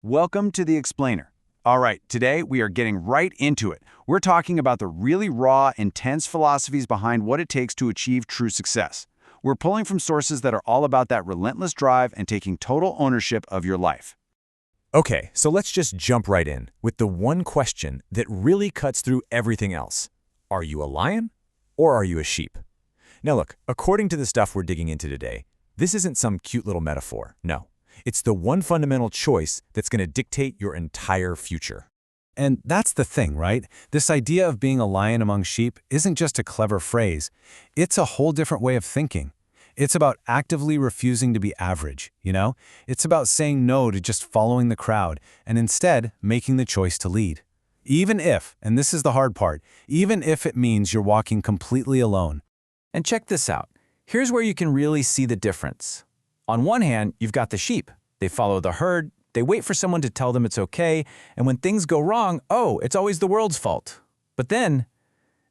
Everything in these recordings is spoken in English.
Welcome to the Explainer. All right, today we are getting right into it. We're talking about the really raw, intense philosophies behind what it takes to achieve true success. We're pulling from sources that are all about that relentless drive and taking total ownership of your life. Okay, so let's just jump right in with the one question that really cuts through everything else. Are you a lion or are you a sheep? Now look, according to the stuff we're digging into today, this isn't some cute little metaphor. No, it's the one fundamental choice that's going to dictate your entire future. And that's the thing, right? This idea of being a lion among sheep isn't just a clever phrase. It's a whole different way of thinking. It's about actively refusing to be average, you know? It's about saying no to just following the crowd and instead making the choice to lead. Even if, and this is the hard part, even if it means you're walking completely alone. And check this out. Here's where you can really see the difference. On one hand, you've got the sheep. They follow the herd, they wait for someone to tell them it's okay, and when things go wrong, oh, it's always the world's fault. But then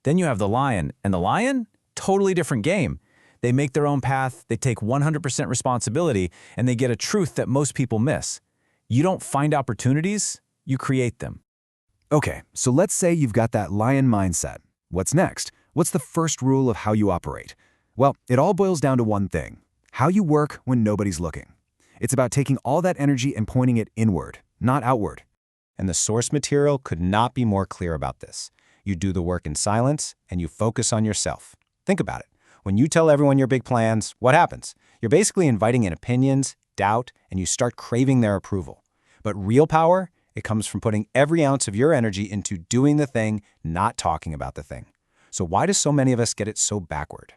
you have the lion, and the lion? Totally different game. They make their own path, they take 100% responsibility, and they get a truth that most people miss. You don't find opportunities, you create them. Okay, so let's say you've got that lion mindset. What's next? What's the first rule of how you operate? Well, it all boils down to one thing: how you work when nobody's looking. It's about taking all that energy and pointing it inward, not outward. And the source material could not be more clear about this. You do the work in silence, and you focus on yourself. Think about it. When you tell everyone your big plans, what happens? You're basically inviting in opinions, doubt, and you start craving their approval. But real power, it comes from putting every ounce of your energy into doing the thing, not talking about the thing. So why do so many of us get it so backward?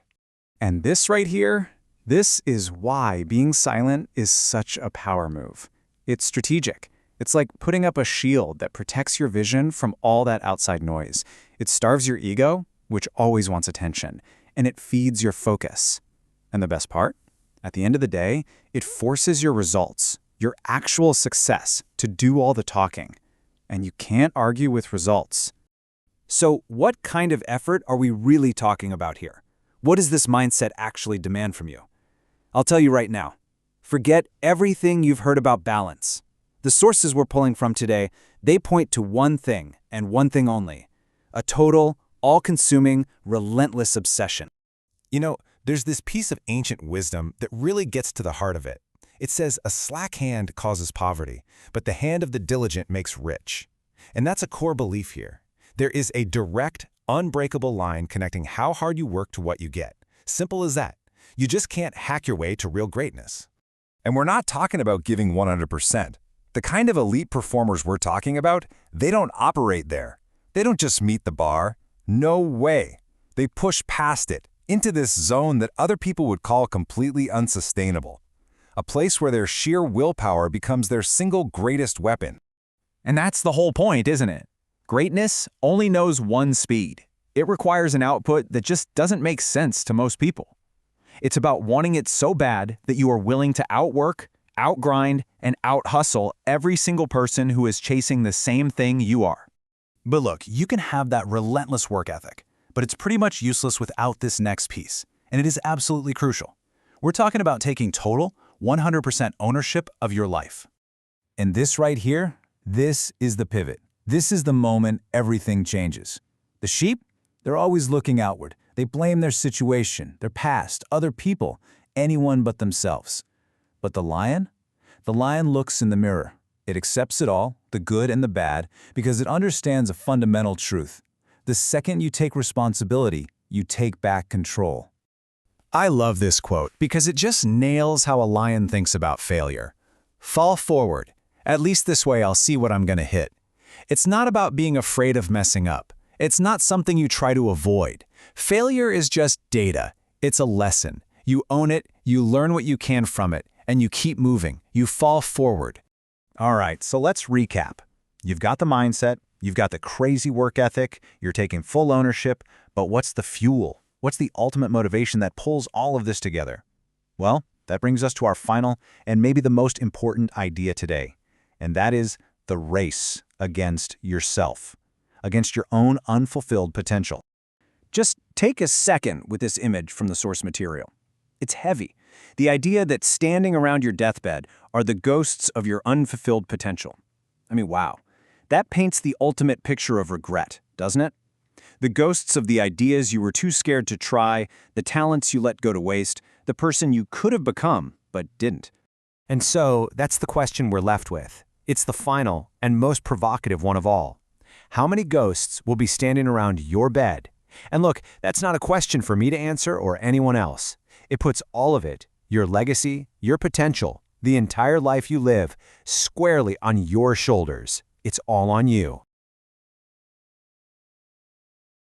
And this right here, this is why being silent is such a power move. It's strategic. It's like putting up a shield that protects your vision from all that outside noise. It starves your ego, which always wants attention, and it feeds your focus. And the best part? At the end of the day, it forces your results, your actual success, to do all the talking. And you can't argue with results. So what kind of effort are we really talking about here? What does this mindset actually demand from you? I'll tell you right now. Forget everything you've heard about balance. The sources we're pulling from today, they point to one thing and one thing only: a total, all-consuming, relentless obsession. You know, there's this piece of ancient wisdom that really gets to the heart of it. It says a slack hand causes poverty, but the hand of the diligent makes rich. And that's a core belief here. There is a direct, unbreakable line connecting how hard you work to what you get. Simple as that. You just can't hack your way to real greatness. And we're not talking about giving 100%. The kind of elite performers we're talking about, they don't operate there. They don't just meet the bar. No way. They push past it, into this zone that other people would call completely unsustainable. A place where their sheer willpower becomes their single greatest weapon. And that's the whole point, isn't it? Greatness only knows one speed. It requires an output that just doesn't make sense to most people. It's about wanting it so bad that you are willing to outwork, outgrind, and out-hustle every single person who is chasing the same thing you are. But look, you can have that relentless work ethic, but it's pretty much useless without this next piece, and it is absolutely crucial. We're talking about taking total, 100% ownership of your life. And this right here, this is the pivot. This is the moment everything changes. The sheep, they're always looking outward. They blame their situation, their past, other people, anyone but themselves. But the lion looks in the mirror. It accepts it all, the good and the bad, because it understands a fundamental truth. The second you take responsibility, you take back control. I love this quote because it just nails how a lion thinks about failure. Fall forward. At least this way I'll see what I'm going to hit. It's not about being afraid of messing up. It's not something you try to avoid. Failure is just data. It's a lesson. You own it, you learn what you can from it, and you keep moving. You fall forward. All right, so let's recap. You've got the mindset, you've got the crazy work ethic, you're taking full ownership, but what's the fuel? What's the ultimate motivation that pulls all of this together? Well, that brings us to our final and maybe the most important idea today, and that is the race against yourself, against your own unfulfilled potential. Just take a second with this image from the source material. It's heavy. The idea that standing around your deathbed are the ghosts of your unfulfilled potential. I mean, wow. That paints the ultimate picture of regret, doesn't it? The ghosts of the ideas you were too scared to try, the talents you let go to waste, the person you could have become but didn't. And so, that's the question we're left with. It's the final and most provocative one of all. How many ghosts will be standing around your bed? And look, that's not a question for me to answer or anyone else. It puts all of it, your legacy, your potential, the entire life you live, squarely on your shoulders. It's all on you.